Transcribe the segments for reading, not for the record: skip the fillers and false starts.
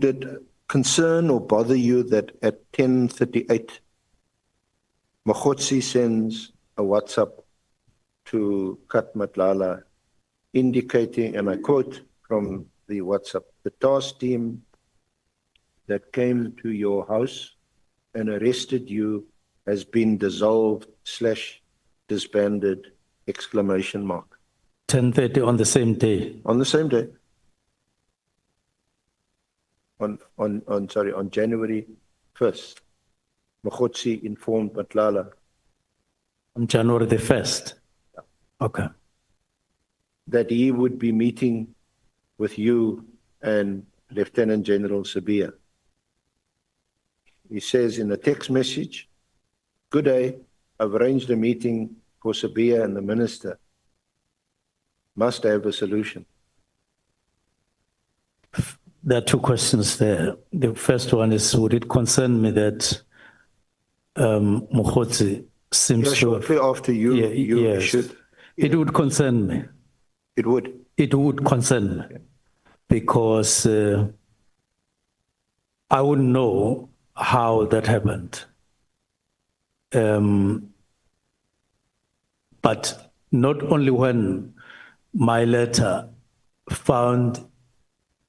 Did concern or bother you that at 10:38, Mokhotsi sends a WhatsApp to Kat Matlala indicating, and I quote from the WhatsApp, the task team that came to your house and arrested you has been dissolved / disbanded, exclamation mark. 10:30 on the same day. On the same day. On January 1st, Mokhotsi informed Matlala. On January the 1st? Yeah. Okay. That he would be meeting with you and Lieutenant General Sabia. He says in a text message, "Good day, I've arranged a meeting for Sabia and the minister. Must have a solution." There are two questions there. The first one is, would it concern me that Mokhotsi seems to... Shortly after you, yes, should... It would concern me. It would? It would concern me. Okay. Because I wouldn't know how that happened. But not only when my letter found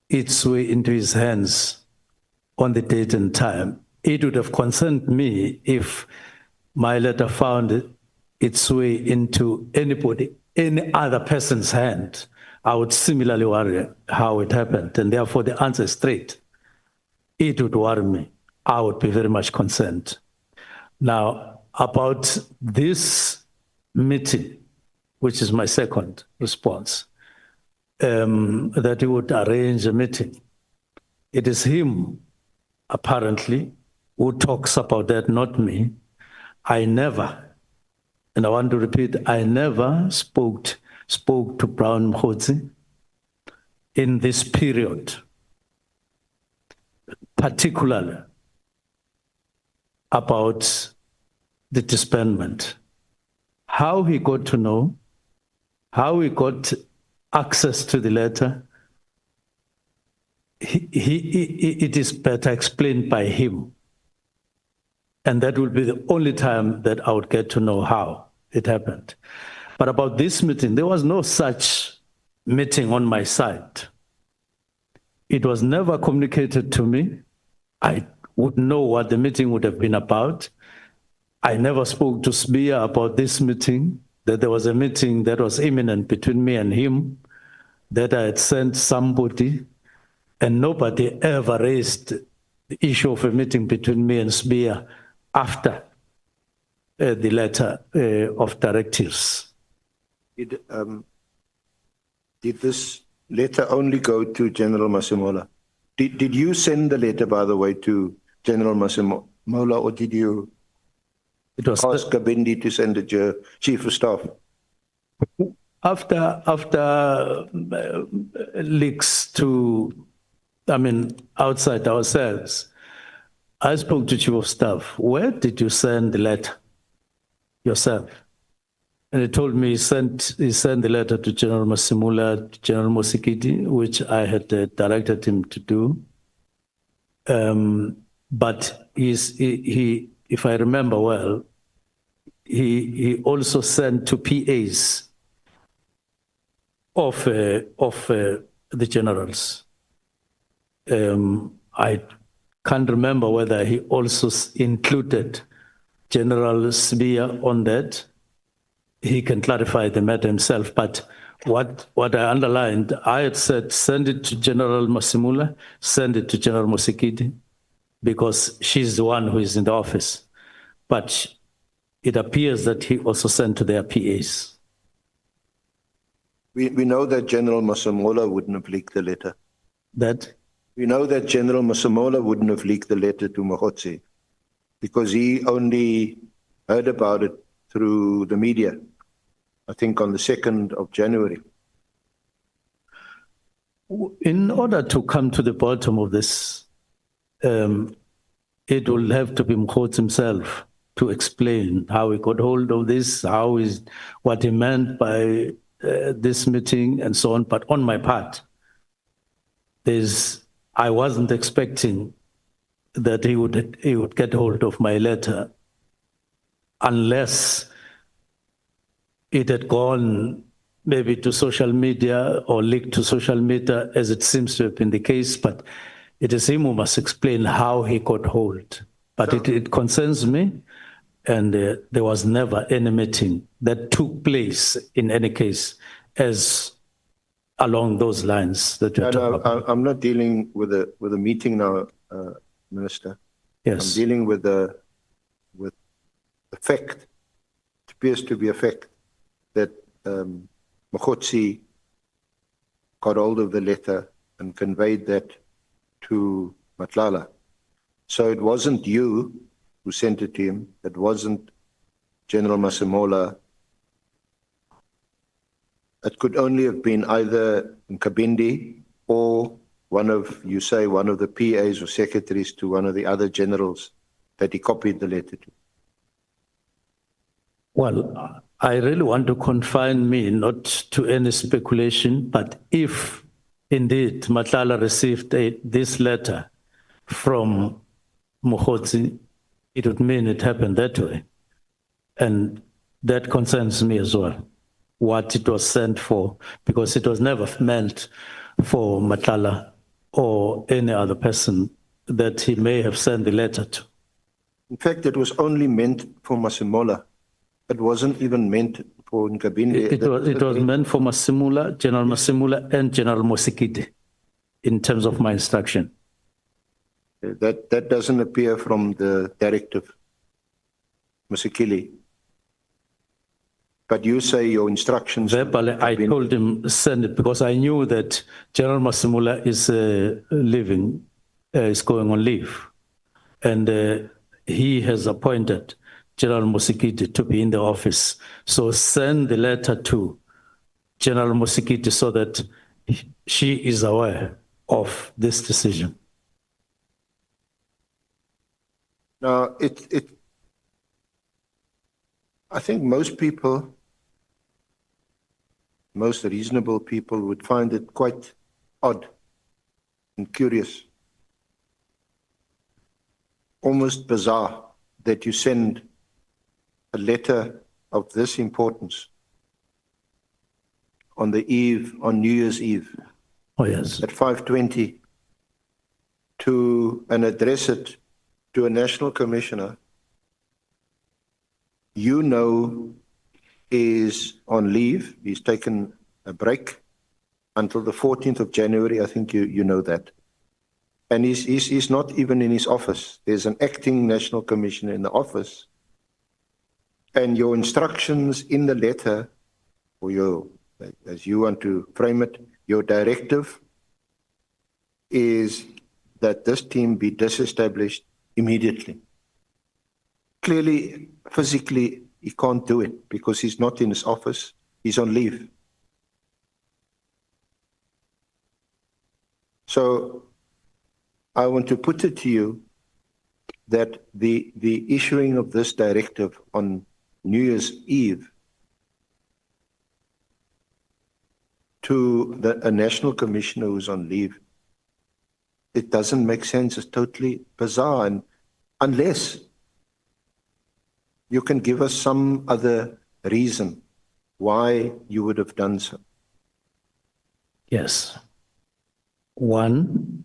its way into his hands on the date and time, it would have concerned me if my letter found its way into any other person's hand. I would similarly worry how it happened. And therefore the answer is straight. It would worry me. I would be very much concerned. Now, about this meeting, which is my second response, that he would arrange a meeting. It is him, apparently, who talks about that, not me. I never, and I want to repeat, I never spoke to Brown Mokhotsi in this period, particularly about the disbandment. How he got to know, how he got access to the letter, it is better explained by him. And that will be the only time that I would get to know how it happened. But about this meeting, there was no such meeting on my side. It was never communicated to me. I would know what the meeting would have been about. I never spoke to Sbia about this meeting, that there was a meeting that was imminent between me and him, that I had sent somebody, and nobody ever raised the issue of a meeting between me and Sbia after the letter of directives. Did this letter only go to General Masemola? Did you send the letter, by the way, to General Masemola, or did you ask Kabindi to send it to your Chief of Staff? After leaks to, outside ourselves, I spoke to Chief of Staff. Where did you send the letter yourself? And he told me he sent the letter to General Masemola, to General Mosikiti, which I had directed him to do. But he, if I remember well, he also sent to PAs of the generals. I can't remember whether he also included General Sbia on that. He can clarify the matter himself, but what I underlined, I had said, send it to General Masemola, send it to General Mosikiti, because she's the one who is in the office. But it appears that he also sent to their PAs. We know that General Masemola wouldn't have leaked the letter. That? We know that General Masemola wouldn't have leaked the letter to Mokhotsi because he only heard about it through the media, I think on the 2nd of January. In order to come to the bottom of this, it will have to be Mokhotsi himself to explain how he got hold of this, what he meant by this meeting and so on. But on my part, there's I wasn't expecting that he would get hold of my letter unless it had gone maybe to social media or leaked to social media, as it seems to have been the case. But it is him who must explain how he got hold. But it concerns me, and there was never any meeting that took place in any case as along those lines that you're talking about. I'm not dealing with a meeting now, Minister. Yes. I'm dealing with the fact. It appears to be a fact that Mokgotsi got hold of the letter and conveyed that to Matlala. So it wasn't you who sent it to him. It wasn't General Masemola. It could only have been either Nkabindi or one of the PAs or secretaries to one of the other generals that he copied the letter to. Well, I really want to confine me not to any speculation, but if indeed Matlala received this letter from Mokgotsi, it would mean it happened that way. And that concerns me as well, what it was sent for, because it was never meant for Matlala or any other person that he may have sent the letter to. In fact, it was only meant for Masemola. It wasn't even meant for Nkabinde. It was meant for Masemola, General Masemola, and General Mosikiti, in terms of my instruction. That doesn't appear from the directive, Musikili. But you say your instructions. Verbally, I told him send it because I knew that General Masemola is is going on leave, and he has appointed General Mosikiti to be in the office. So send the letter to General Mosikiti so that she is aware of this decision. Now, I think most people, most reasonable people would find it quite odd and curious, almost bizarre that you send a letter of this importance on New Year's Eve. Oh, yes. At 5:20 and address it to a national commissioner you know is on leave. He's taken a break until the 14th of January. I think you know that. And he's not even in his office. There's an acting national commissioner in the office. And your instructions in the letter, or as you want to frame it, your directive is that this team be disestablished immediately. Clearly, physically, he can't do it because he's not in his office. He's on leave. So I want to put it to you that the issuing of this directive on New Year's Eve to a national commissioner who's on leave, it doesn't make sense. It's totally bizarre. And unless you can give us some other reason why you would have done so. Yes. One,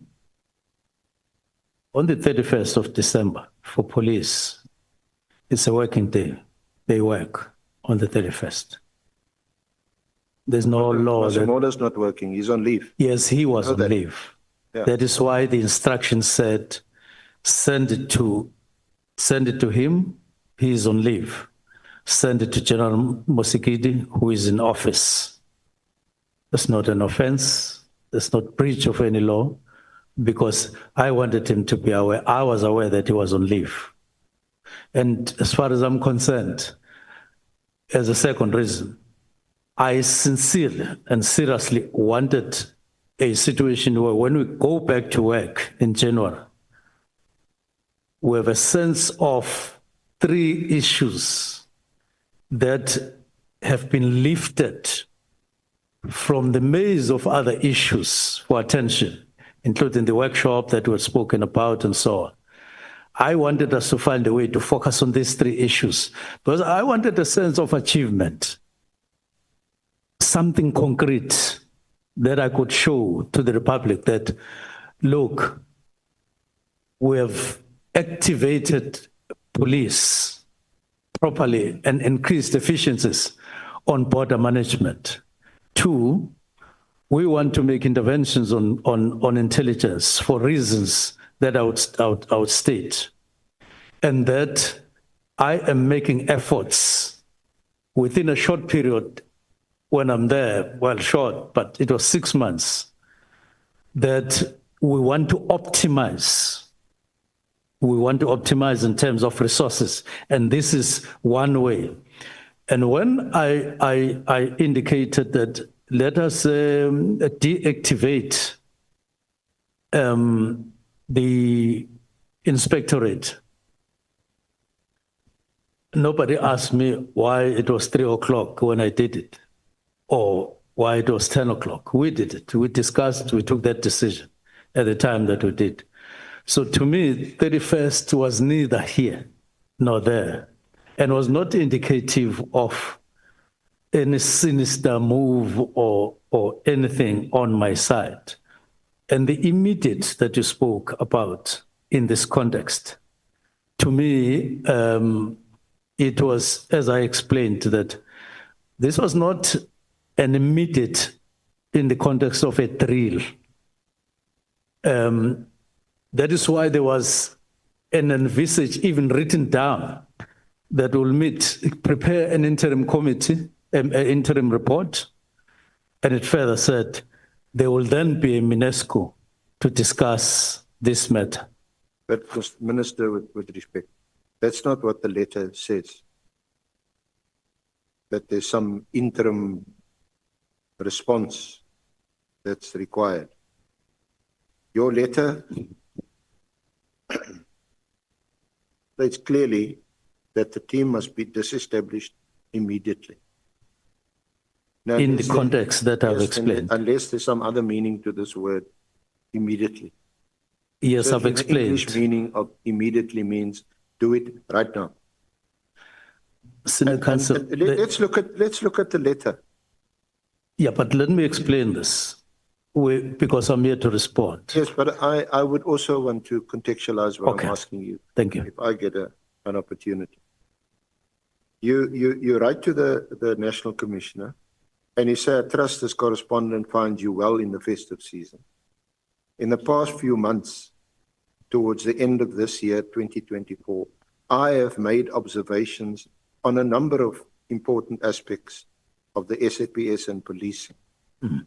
on the 31st of December for police, it's a working day. They work on the 31st. There's no law that... Masemola's not working. He's on leave. Yes, he was on leave. Yeah. That is why the instruction said, send it to him. He is on leave. Send it to General Mosikidi, who is in office. That's not an offense. That's not breach of any law, because I wanted him to be aware. I was aware that he was on leave. And as far as I'm concerned, as a second reason, I sincerely and seriously wanted a situation where when we go back to work in January, we have a sense of 3 issues that have been lifted from the maze of other issues for attention, including the workshop that was spoken about and so on. I wanted us to find a way to focus on these three issues because I wanted a sense of achievement, something concrete that I could show to the Republic that, look, we have activated police properly and increased efficiencies on border management. Two, we want to make interventions on intelligence for reasons that I would state. And that I am making efforts within a short period when I'm there, well, short, but it was 6 months, that we want to optimize. We want to optimize in terms of resources. And this is one way. And when I indicated that let us deactivate the inspectorate, nobody asked me why it was 3 o'clock when I did it, or why it was 10 o'clock. We did it. We discussed, we took that decision at the time that we did. So to me, 31st was neither here nor there, and was not indicative of any sinister move or anything on my side. And the immediate that you spoke about in this context, to me, it was, as I explained, that this was not an immediate in the context of a drill. That is why there was an envisage, even written down, that will meet, prepare an interim committee, an interim report, and it further said there will then be a MINESCO to discuss this matter. But, Minister, with respect, that's not what the letter says. That there's some interim response that's required. Your letter states clearly that the team must be disestablished immediately. Now, in the context that I've explained. Unless there's some other meaning to this word, immediately. Yes, I've explained. The English meaning of immediately means do it right now. Let's look at the letter. Yeah, but let me explain this, because I'm here to respond. Yes, but I would also want to contextualize what I'm asking you. Thank you. If I get an opportunity. You write to the National Commissioner, and you say, I trust this correspondent finds you well in the festive season. In the past few months, towards the end of this year, 2024, I have made observations on a number of important aspects of the SAPS and policing. Mm-hmm.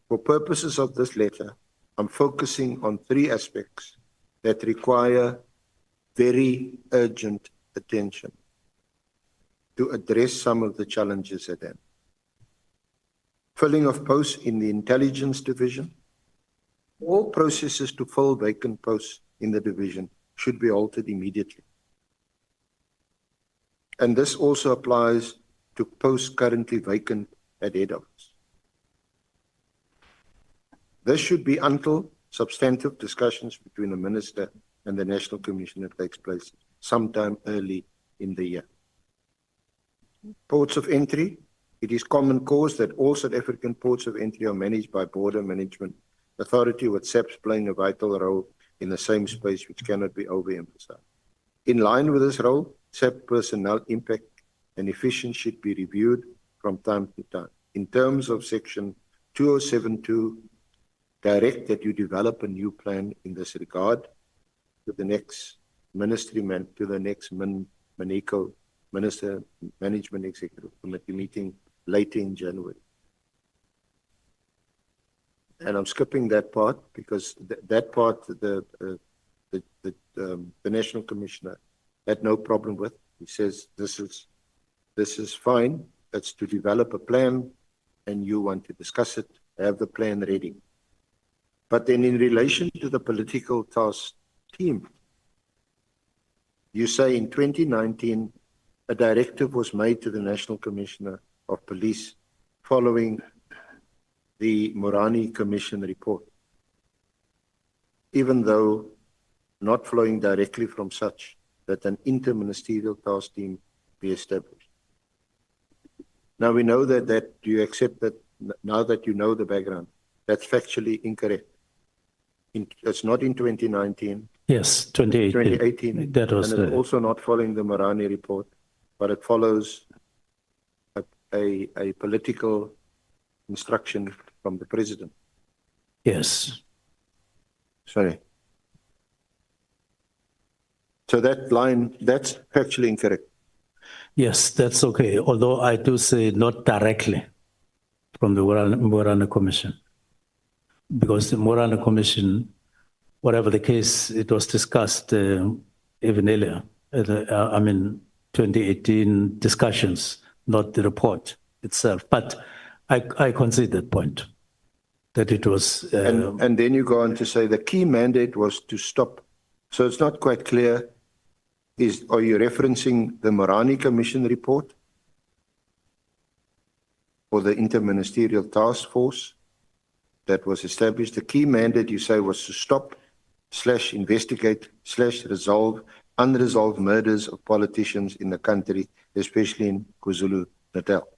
For purposes of this letter, I'm focusing on 3 aspects that require very urgent attention to address some of the challenges at hand. Filling of posts in the intelligence division. All processes to fill vacant posts in the division should be altered immediately. And this also applies to posts currently vacant at head office. This should be until substantive discussions between the Minister and the National Commissioner takes place sometime early in the year. Ports of entry. It is common cause that all South African ports of entry are managed by Border Management Authority, with SAPS playing a vital role in the same space, which cannot be overemphasized. In line with this role, SAP personnel impact and efficiency should be reviewed from time to time. In terms of Section 2072, direct that you develop a new plan in this regard to the next ministry, to the next MINECO, Minister Management Executive Committee meeting later in January. And I'm skipping that part because that part the National Commissioner had no problem with. He says this is fine. It's to develop a plan, and you want to discuss it, have the plan ready. But then in relation to the political task team, you say in 2019, a directive was made to the National Commissioner of Police following the Morani Commission report. even though not flowing directly from such, that an interministerial task team be established. Now we know that, do you accept that now that you know the background, that's factually incorrect? It's not in 2019. Yes, 2018. That was and it's also not following the Morani report, but it follows a political instruction from the president. Yes. Sorry. So that line, that's factually incorrect. Yes, that's okay. Although I do say not directly from the Morani Commission, because the Morani Commission, whatever the case, it was discussed even earlier. 2018 discussions, not the report itself. But I concede that point, that it was... and then you go on to say the key mandate was to stop. So it's not quite clear. Are you referencing the Morani Commission report or the interministerial task force that was established? The key mandate, you say, was to stop / investigate / resolve unresolved murders of politicians in the country, especially in KwaZulu-Natal.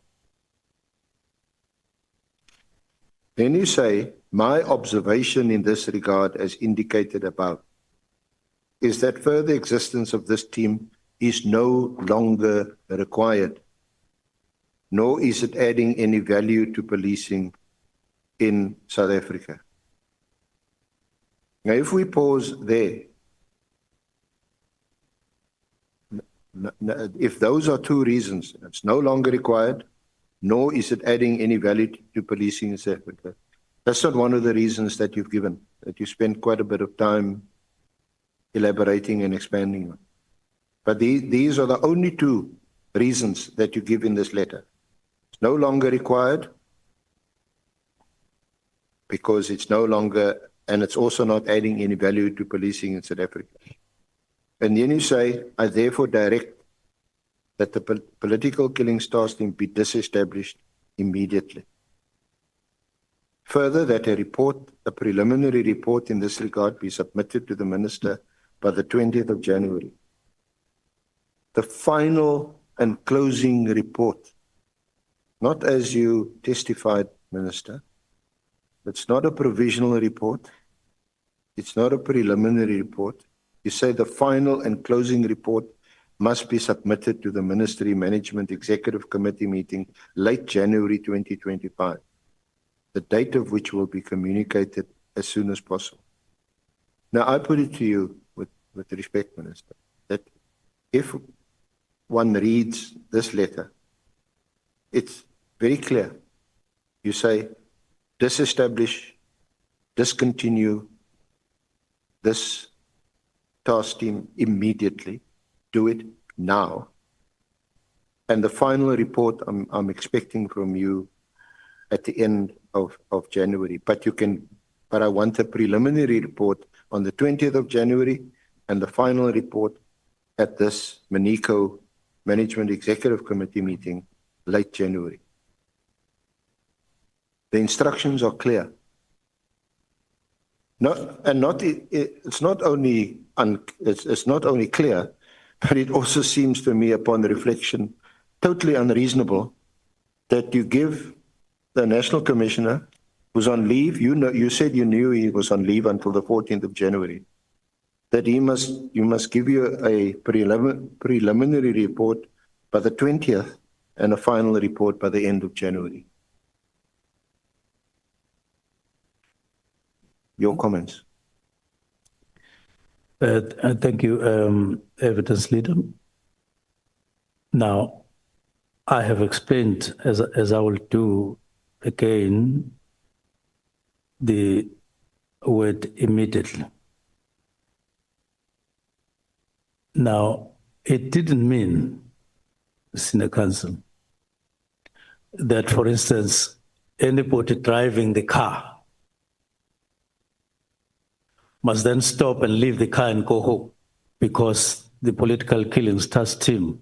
Then you say, my observation in this regard, as indicated above, is that further existence of this team is no longer required, nor is it adding any value to policing in South Africa. Now, if we pause there, if those are two reasons, it's no longer required, nor is it adding any value to policing in South Africa. That's not one of the reasons that you've given, that you spent quite a bit of time elaborating and expanding on. But these are the only two reasons that you give in this letter. It's no longer required because it's no longer, and it's also not adding any value to policing in South Africa. And then you say, I therefore direct that the political killings task team be disestablished immediately. Further, that a preliminary report in this regard be submitted to the minister by the 20th of January. The final and closing report, not as you testified, Minister. It's not a provisional report. It's not a preliminary report. You say the final and closing report must be submitted to the Ministry Management Executive Committee meeting late January 2025, the date of which will be communicated as soon as possible. Now, I put it to you with respect, Minister, that if one reads this letter, it's very clear. You say, disestablish, discontinue this task team immediately, do it now. And the final report I'm expecting from you at the end of January. But I want a preliminary report on the 20th of January and the final report at this MANECO Management Executive Committee meeting late January. The instructions are clear. It's not only clear, but it also seems to me, upon reflection, totally unreasonable that you give the National Commissioner, who's on leave, you said you knew he was on leave until the 14th of January, that you must give you a preliminary report by the 20th and a final report by the end of January. Your comments. Thank you, Evidence Leader. Now, I have explained, as I will do again, the word immediately. Now, it didn't mean, Senior Counsel, that, for instance, anybody driving the car must then stop and leave the car and go home because the political killings task team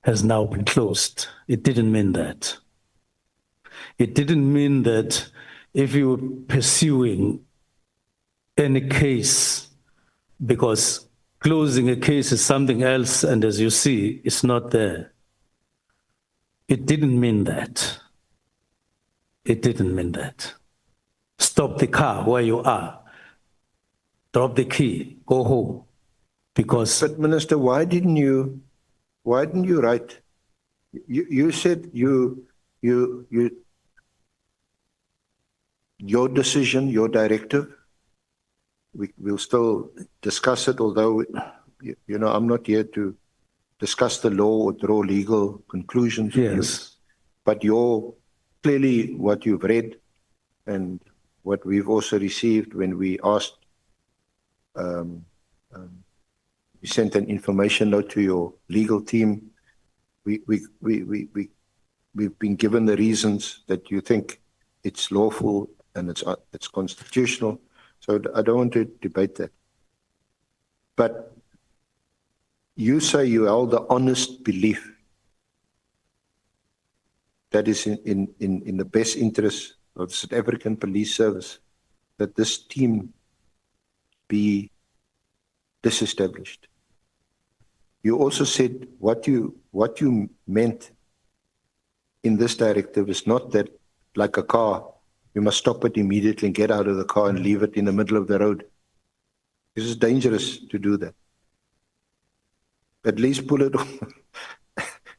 has now been closed. It didn't mean that. It didn't mean that if you were pursuing any case, because closing a case is something else, and as you see, it's not there. It didn't mean that. It didn't mean that. Stop the car where you are. Drop the key, go home. Because But Minister, why didn't you write? You said your decision, your directive. We'll still discuss it, although you know I'm not here to discuss the law or draw legal conclusions. yes, But clearly what you've read and what we've also received when we asked, we sent an information note to your legal team. We've been given the reasons that you think it's lawful and it's constitutional. So I don't want to debate that. But you say you held the honest belief that is in the best interest of the South African Police Service that this team be disestablished. You also said what you meant in this directive is not that, like a car, you must stop it immediately and get out of the car and leave it in the middle of the road. This is dangerous to do that. At least pull it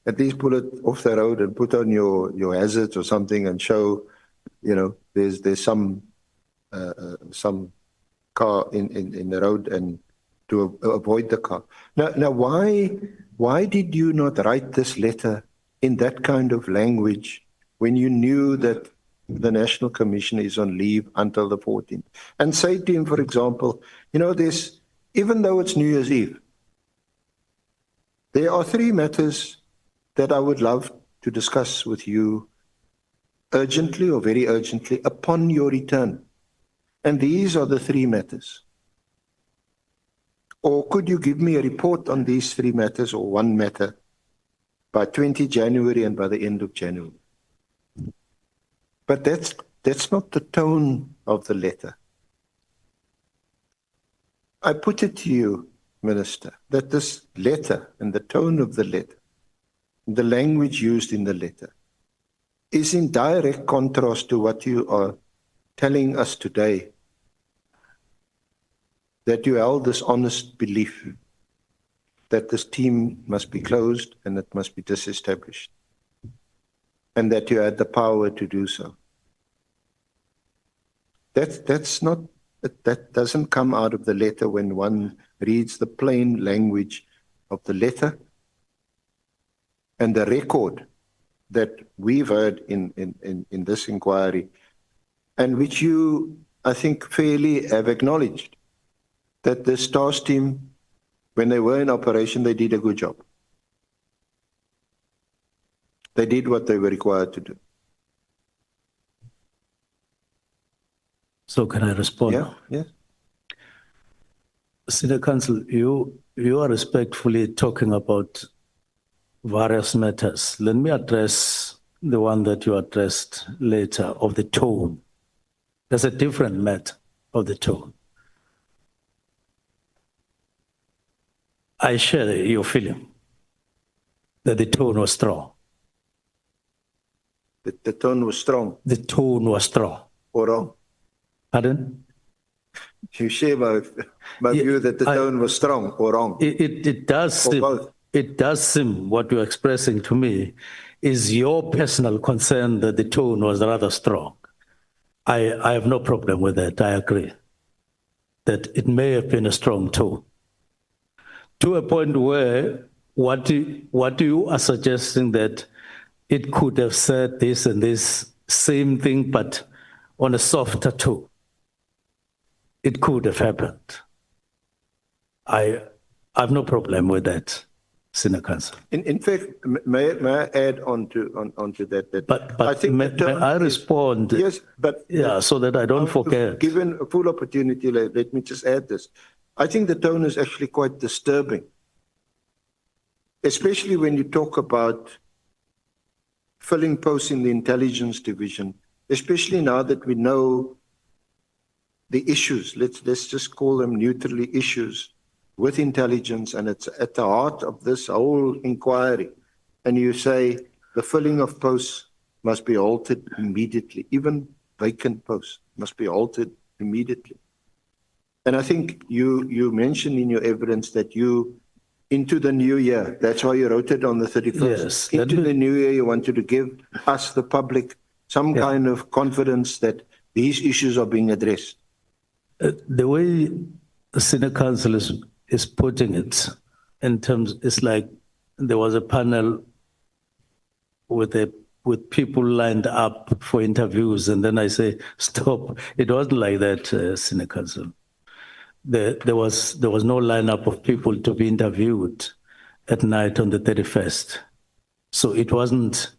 at least pull it off the road and put on your hazards or something and show, you know, there's some car in the road and to avoid the car. Now why did you not write this letter in that kind of language when you knew that the National Commissioner is on leave until the 14th? And say to him, for example, you know, even though it's New Year's Eve, there are 3 matters that I would love to discuss with you urgently or very urgently upon your return. And these are the 3 matters. Or could you give me a report on these 3 matters or 1 matter by 20 January and by the end of January? But that's not the tone of the letter. I put it to you, Minister, that this letter and the tone of the letter, the language used in the letter, is in direct contrast to what you are telling us today, that you held this honest belief that this team must be closed and it must be disestablished, and that you had the power to do so. That doesn't come out of the letter when one reads the plain language of the letter and the record that we've heard in this inquiry, and which you, I think, fairly have acknowledged that the STARS team, when they were in operation, they did a good job. They did what they were required to do. So can I respond? Yeah. Senior Counsel, you are respectfully talking about various matters. Let me address the one that you addressed later of the tone. There's a different matter of the tone. I share your feeling that the tone was strong. The tone was strong. The tone was strong. Or wrong? Pardon? You share my view that the tone was strong or wrong? It does seem, both. It does seem what you're expressing to me is your personal concern that the tone was rather strong. I have no problem with that. I agree that it may have been a strong tone, to a point where what you are suggesting that it could have said this and this same thing, but on a softer tone. It could have happened. I have no problem with that, Senior Counsel. In fact, may I add on to that? But I think may I respond? Yes, but yeah, so that I don't forget. Given a full opportunity, let me just add this. I think the tone is actually quite disturbing, especially when you talk about filling posts in the intelligence division, especially now that we know the issues, let's just call them neutrally issues with intelligence, and it's at the heart of this whole inquiry. And you say the filling of posts must be halted immediately, even vacant posts must be halted immediately. And I think you mentioned in your evidence that you, into the new year, that's why you wrote it on the 31st. Yes, into the new year, you wanted to give us, the public, some kind of confidence that these issues are being addressed. The way the Senate Council is putting it, in terms, it's like there was a panel with people lined up for interviews, and then I say, stop. It wasn't like that, Senate Council. There was no lineup of people to be interviewed at night on the 31st. So it wasn't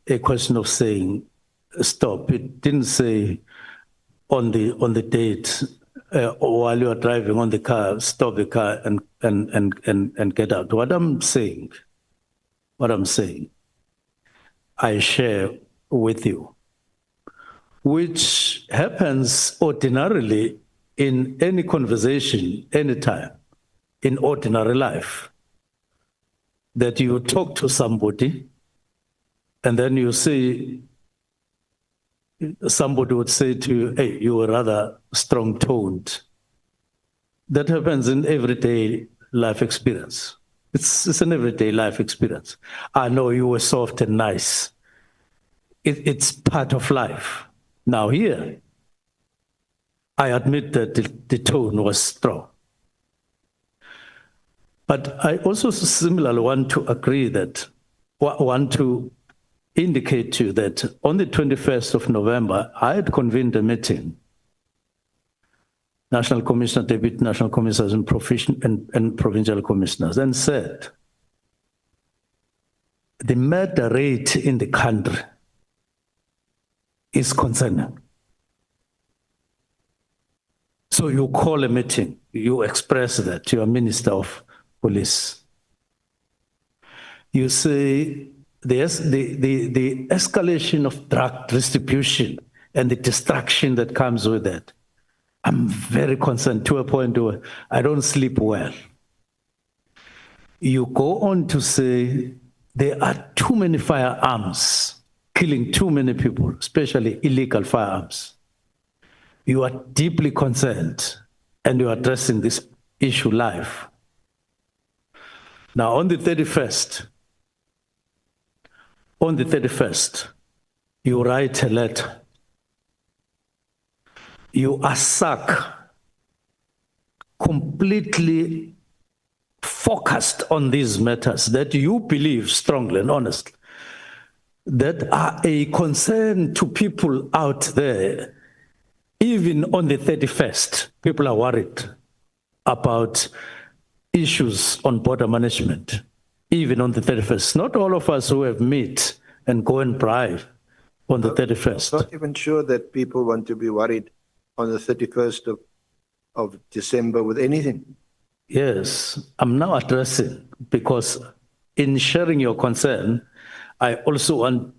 a question of saying stop. It didn't say on the date while you are driving on the car, stop the car and get out. What I'm saying, I share with you, which happens ordinarily in any conversation, anytime, in ordinary life, that you talk to somebody and then you say, somebody would say to you, hey, you were rather strong-toned. That happens in everyday life experience. It's an everyday life experience. I know you were soft and nice. It's part of life. Now here, I admit that the tone was strong. But I also similarly want to agree that, want to indicate to you that on the 21st of November, I had convened a meeting, National Commissioner, Deputy National Commissioners and Provincial Commissioners, and said, the murder rate in the country is concerning. So you call a meeting, you express that to your Minister of Police. You say the escalation of drug distribution and the destruction that comes with that. I'm very concerned to a point where I don't sleep well. You go on to say there are too many firearms killing too many people, especially illegal firearms. You are deeply concerned and you are addressing this issue live. Now, on the 31st, you write a letter. You are completely focused on these matters that you believe strongly and honestly, that are a concern to people out there. Even on the 31st, people are worried about issues on border management, even on the 31st. Not all of us who have met and go and bribe on the 31st. I'm not even sure that people want to be worried on the 31st of December with anything. Yes, I'm now addressing, because in sharing your concern, I also want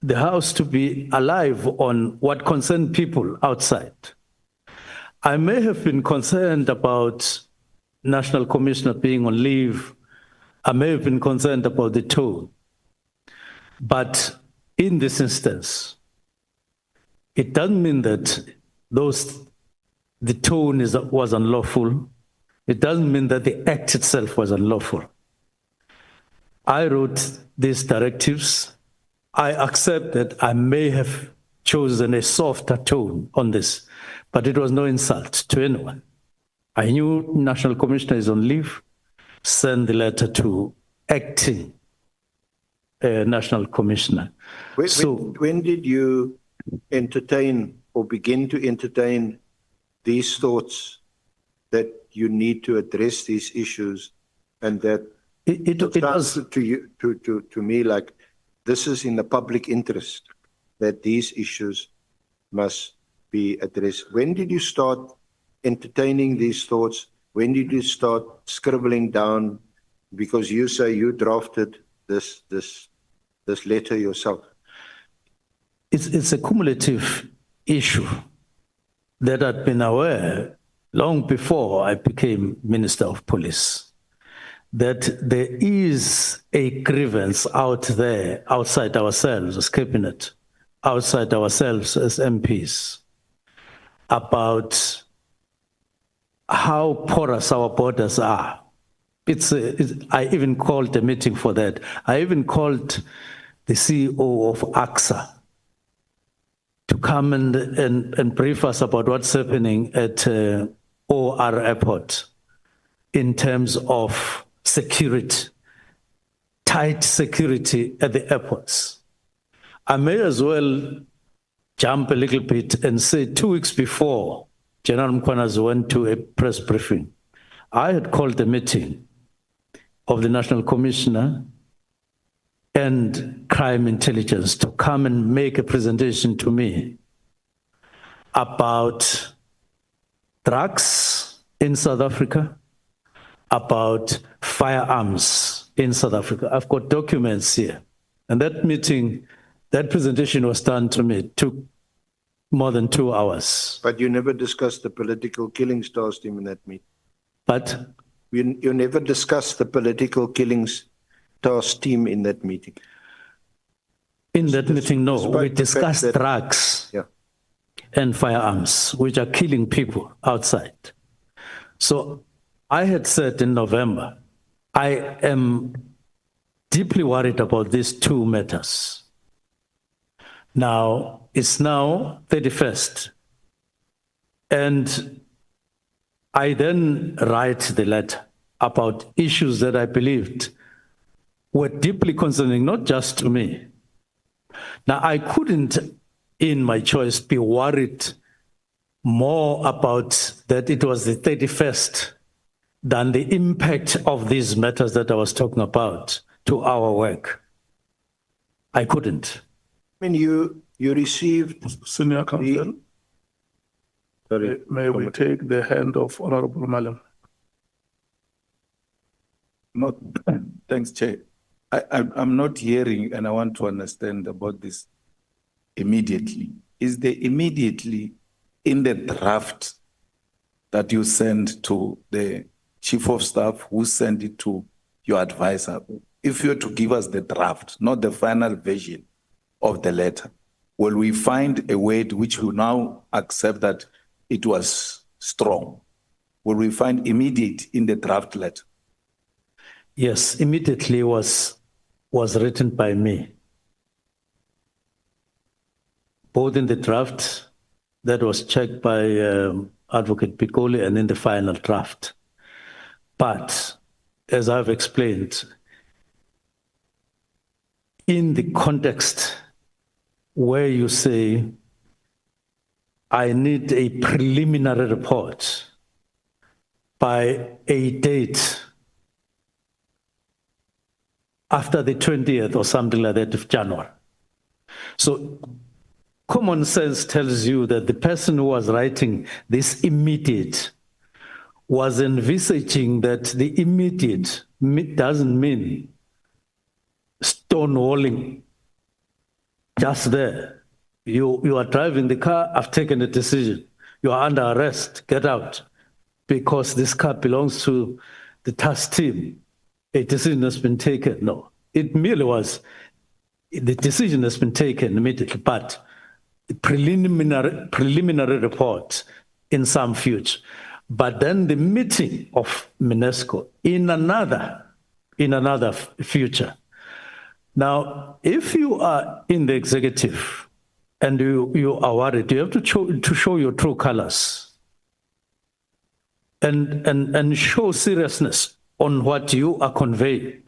the House to be alive on what concerns people outside. I may have been concerned about National Commissioner being on leave. I may have been concerned about the tone. But in this instance, it doesn't mean that the tone was unlawful. It doesn't mean that the act itself was unlawful. I wrote these directives. I accept that I may have chosen a softer tone on this, but it was no insult to anyone. I knew National Commissioner is on leave, send the letter to acting National Commissioner. When did you entertain or begin to entertain these thoughts that you need to address these issues, and that it was to me like this is in the public interest that these issues must be addressed? When did you start entertaining these thoughts? When did you start scribbling down? Because you say you drafted this letter yourself. It's a cumulative issue. that I'd been aware long before I became Minister of Police, that there is a grievance out there, outside ourselves as cabinet, outside ourselves as MPs, about how porous our borders are. I even called a meeting for that. I even called the CEO of AXA to come and brief us about what's happening at OR Airport in terms of security, tight security at the airports. I may as well jump a little bit and say 2 weeks before General Mkhwanazi went to a press briefing, I had called a meeting of the National Commissioner and Crime Intelligence to come and make a presentation to me about drugs in South Africa, about firearms in South Africa. I've got documents here. And that meeting, that presentation was done to me. It took more than 2 hours. But you never discussed the political killings task team in that meeting. But you never discussed the political killings task team in that meeting. In that meeting, no. Despite We the fact discussed that- drugs Yeah. and firearms, which are killing people outside. So I had said in November, I am deeply worried about these 2 matters. Now, it's now 31st. And I then write the letter about issues that I believed were deeply concerning, not just to me. Now, I couldn't, in my choice, be worried more about that it was the 31st than the impact of these matters that I was talking about to our work. I couldn't. I mean, you received Senior Counsel, sorry, may we take the hand of Honorable Malam? Not, thanks, Chair. I'm not hearing, and I want to understand about this immediately. Is the immediately in the draft that you send to the Chief of Staff, who sent it to your advisor? If you're to give us the draft, not the final version of the letter, will we find a word which will now accept that it was strong? Will we find immediate in the draft letter? Yes, immediately was written by me. Both in the draft that was checked by Advocate Pikoli and in the final draft. But as I've explained, in the context where you say, I need a preliminary report by a date after the 20th or something like that of January. So common sense tells you that the person who was writing this immediate was envisaging that the immediate doesn't mean stonewalling just there. You are driving the car, I've taken a decision. You are under arrest, get out. Because this car belongs to the task team. A decision has been taken. No, it merely was, the decision has been taken immediately, but the preliminary report in some future. But then the meeting of UNESCO in another future. Now, if you are in the executive and you are worried, you have to show your true colors and show seriousness on what you are conveying.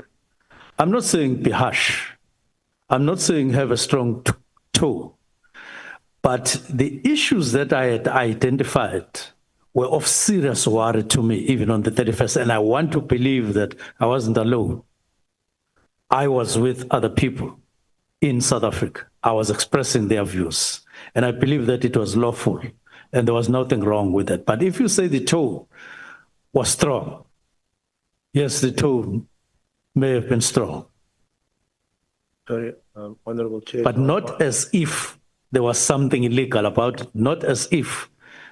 I'm not saying be harsh. I'm not saying have a strong toe. But the issues that I had identified were of serious worry to me, even on the 31st. And I want to believe that I wasn't alone. I was with other people in South Africa. I was expressing their views. And I believe that it was lawful. And there was nothing wrong with it. But if you say the toe was strong, yes, the toe may have been strong. sorry, Honorable Chair. But not as if there was something illegal about it, not as if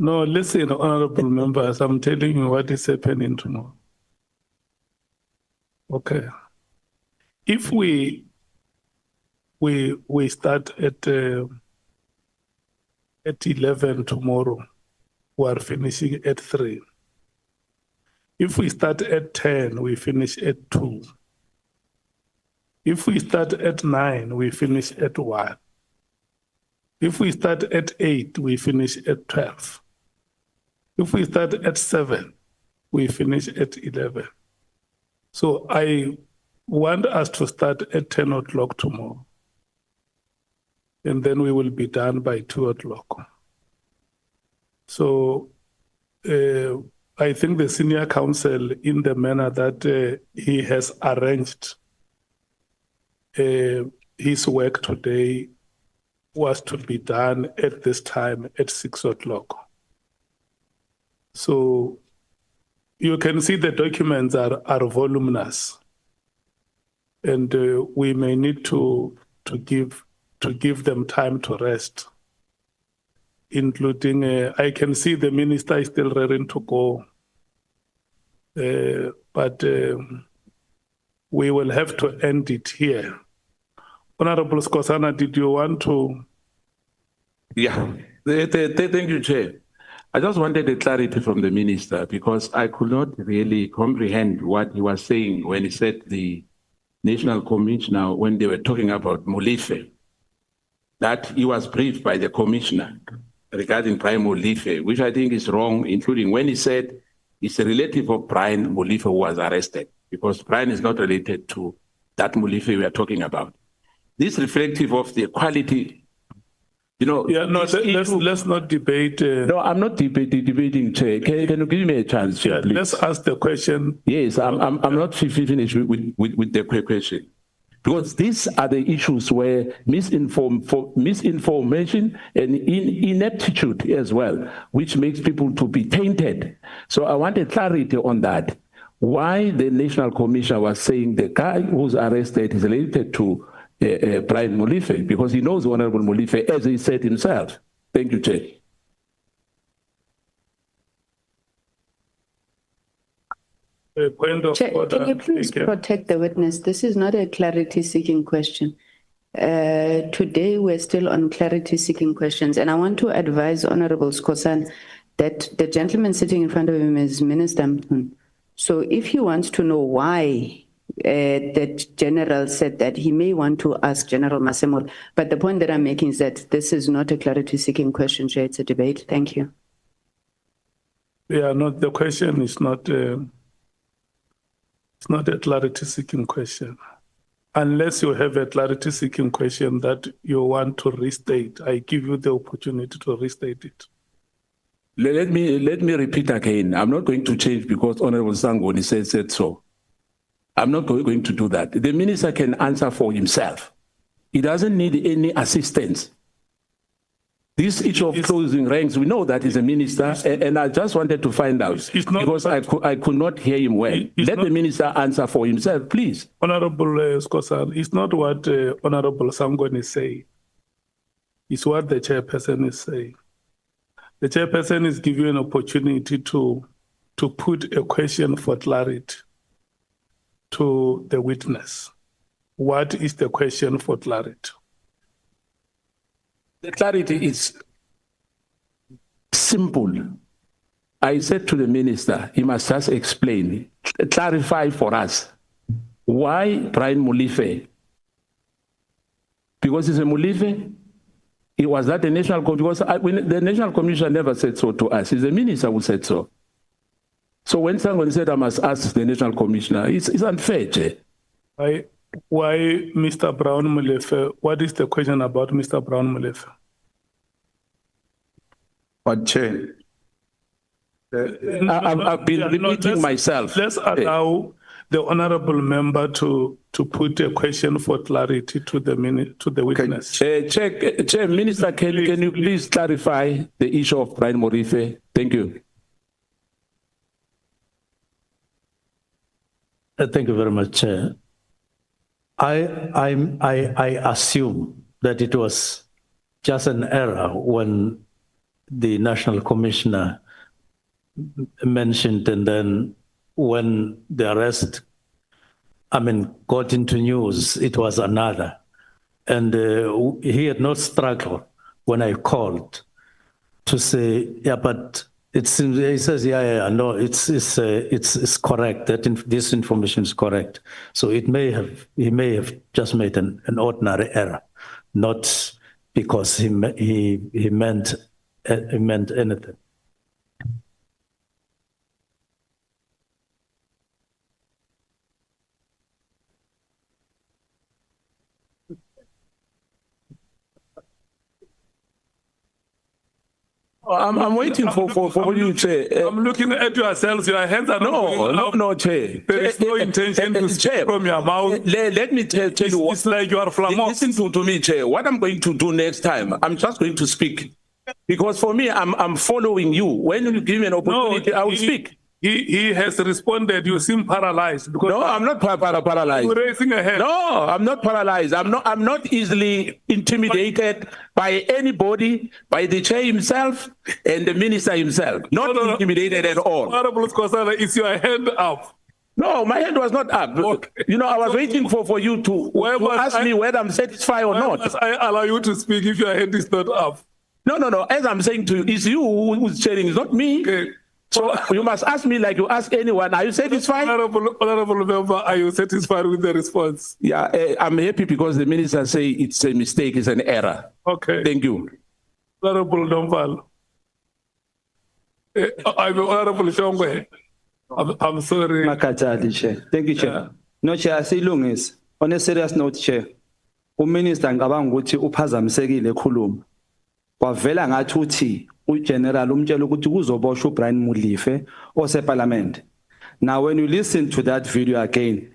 No, listen, honorable members, I'm telling you what is happening tomorrow. Okay. If we start at 11 tomorrow, we are finishing at 3. If we start at 10, we finish at 2. If we start at 9, we finish at 1. If we start at 8, we finish at 12. If we start at 7, we finish at 11. So I want us to start at 10 o'clock tomorrow. And then we will be done by 2 o'clock. So I think the senior counsel, in the manner that he has arranged his work today, was to be done at this time at 6 o'clock. So you can see the documents are voluminous, and we may need to give them time to rest, including, I can see the minister is still raring to go, but we will have to end it here. Honorable Skosana, did you want to? Yeah, thank you, Chair. I just wanted a clarity from the minister because I could not really comprehend what he was saying when he said the National Commissioner, when they were talking about Molefe, that he was briefed by the Commissioner regarding Brian Molefe, which I think is wrong, including when he said it's a relative of Brian Molefe who was arrested, because Brian is not related to that Molefe we are talking about. This is reflective of the quality, you know. Yeah, no, let's not debate. No, I'm not debating, Chair. Can you give me a chance, Chair, please? Let's ask the question. Yes, I'm not finished with the question. Because these are the issues where misinformation and ineptitude as well, which makes people to be tainted. So I want a clarity on that. Why the National Commission was saying the guy who's arrested is related to Brian Molefe, because he knows Honorable Molefe, as he said himself. Thank you, Chair. Chair, can you please protect the witness? This is not a clarity-seeking question. Today, we're still on clarity-seeking questions, and I want to advise Honorable Skosan that the gentleman sitting in front of him is Minister MCHUNU. So if he wants to know why the general said that, he may want to ask General Masemolo. But the point that I'm making is that this is not a clarity-seeking question, Chair. It's a debate. Thank you. Yeah, no, the question is not... It's not a clarity-seeking question. Unless you have a clarity-seeking question that you want to restate, I give you the opportunity to restate it. Let me repeat again. I'm not going to change because Honorable Sangoni said so. I'm not going to do that. The minister can answer for himself. He doesn't need any assistance. This issue of closing ranks, we know that he's a minister, and I just wanted to find out, because I could not hear him well. Let the minister answer for himself, please. Honorable Skosan, it's not what Honorable Sangoni is saying. It's what the chairperson is saying. The chairperson is giving you an opportunity to put a question for clarity to the witness. What is the question for clarity? The clarity is simple. I said to the minister, he must just explain, clarify for us, why Brian Molefe? Because he's a Molefe? It was that the National Commission, because the National Commission never said so to us. It's the minister who said so. So when someone said I must ask the National Commissioner, it's unfair, Chair. Why Mr. Brown Molefe? What is the question about Mr. Brown Molefe? But Chair, I've been repeating myself. Let's allow the honourable member to put a question for clarity to the witness. Chair, Minister, can you please clarify the issue of Brian Molefe? Thank you. Thank you very much, Chair. I assume that it was just an error when the National Commissioner mentioned, and then when the arrest, got into news, it was another. And he had no struggle when I called to say, yeah, but it seems, he says, no, it's correct, this information is correct. So he may have just made an ordinary error, not because he meant anything. I'm waiting for you, Chair. I'm looking at yourselves. Your hands are No, Chair. There is no intention to speak from your mouth. Let me tell you what. It's like you are flammox. Listen to me, Chair. What I'm going to do next time, I'm just going to speak. Because for me, I'm following you. When you give me an opportunity, I will speak. He has responded. You seem paralyzed. Because no, I'm not paralyzed. You're raising a hand. No, I'm not paralyzed. I'm not easily intimidated by anybody, by the chair himself and the minister himself. Not intimidated at all. Honorable Skosana, is your hand up? No, my hand was not up. Okay. I was waiting for you to ask me whether I'm satisfied or not. Must I allow you to speak if your hand is not up? No. As I'm saying to you, it's you who's chairing, it's not me. Okay. So you must ask me like you ask anyone. Are you satisfied? Honorable member, are you satisfied with the response? Yeah, I'm happy because the minister say it's a mistake, it's an error. Okay. Thank you. Honorable Domval. I'm Honorable Shongwe. I'm sorry. Makatali, Chair. Thank you, Chair. No, Chair, silungisa. On a serious note, Chair. Uminister ngicabanga ukuthi uphazamisekile ekhuluma. Kwavela ngathi uthi uGeneral umtshela ukuthi kuzoboshwa uBrian Mulife oseParliament. Now when you listen to that video again,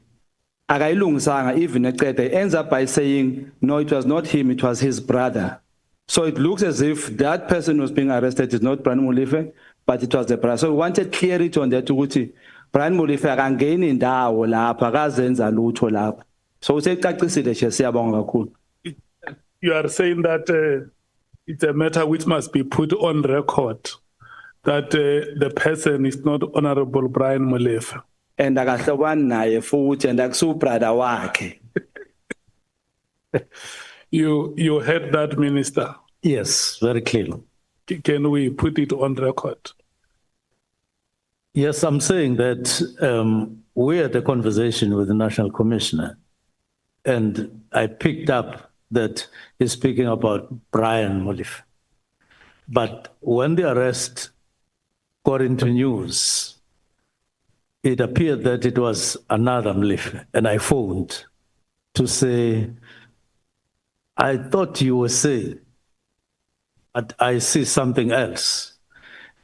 akayilungisanga even ecede ends up by saying no, it was not him, it was his brother. So it looks as if that person who was being arrested is not Brian Mulife, but it was the brother. So we wanted clarity on that ukuthi Brian Mulife akangeni indawo lapha akazenza lutho lapha. So usecacisile nje siyabonga kakhulu. You are saying that it's a matter which must be put on record that the person is not Honorable Brian Mulife. And akahlobani naye futhi and akusu brother wakhe. You heard that, Minister? Yes, very clearly. Can we put it on record? Yes, I'm saying that we had a conversation with the National Commissioner, and I picked up that he's speaking about Brian Mulife. But when the arrest got into news, it appeared that it was another Mulife, and I phoned to say, I thought you were saying, but I see something else.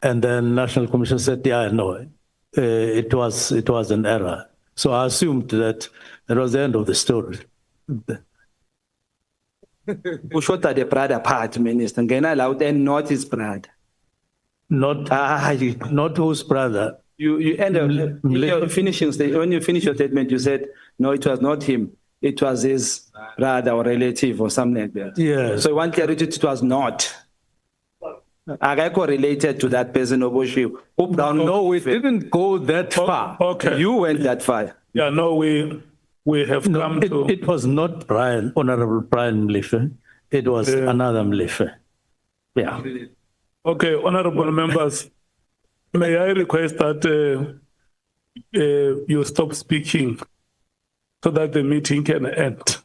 And then National Commission said, yeah, no, it was an error. So I assumed that it was the end of the story. Who shot at the brother part, Minister, and not his brother. Not whose brother. You end up when you finish your statement, you said, no, it was not him. It was his brother or relative or something like that. Yes. So one clarity, it was not. Agako related to that person of Oshi. No, we didn't go that far. Okay. You went that far. Yeah, no, we have come to... It was not Honorable Brian Mulife. It was another Mulife. Yeah. Okay, honorable members, may I request that you stop speaking so that the meeting can end?